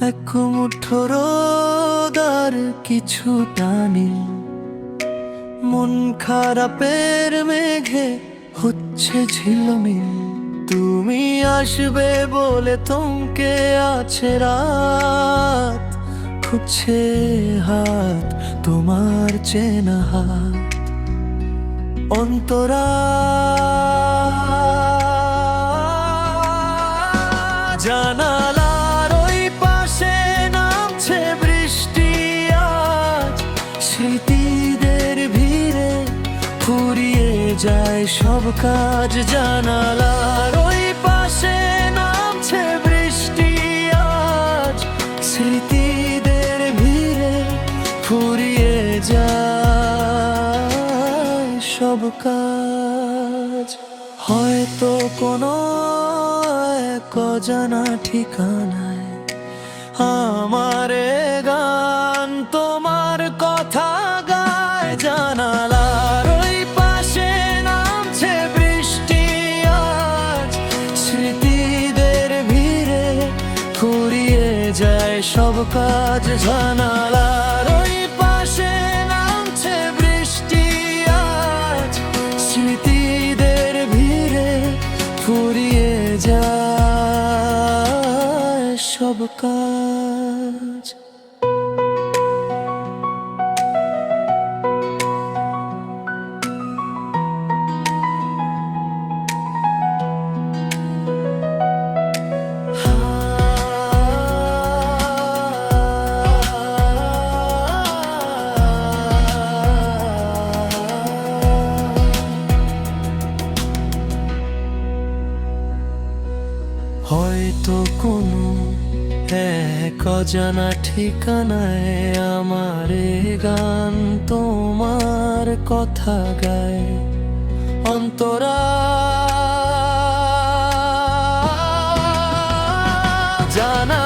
এক মুঠো রোদ আর কিছুটা নীল, মন খারাপের মেঘে হচ্ছে ঝিলমিল। তুমি আসবে বলে থমকে আছে রাত, খুঁজছে হাত তোমার চেনা হাত। অন্তরা জানালার ওই পাশে নামছে বৃষ্টি আজ, স্মৃতিদের ভিড়ে ফুরিয়ে যায় সব কাজ। জানালার ওই পাশে নামছে বৃষ্টি আজ, স্মৃতিদের ভিড়ে ফুরিয়ে যায় সব কাজ। হয়তো কোনো এক অজানা ঠিকানায় আমার এ গান তোমার কথা গায়। জানালার ওই পাশে নামছে বৃষ্টি আজ, স্মৃতিদের ভিড়ে ফুরিয়ে যায় সব কাজ। জানালার ওই পাশে নামছে বৃষ্টি আজ, স্মৃতিদের ভিড়ে ফুরিয়ে যায় সব কাজ। হয়তো কোনো এক অজানা ঠিকানায় আমার এ গান তোমার কথা গায়। অন্তরা জানা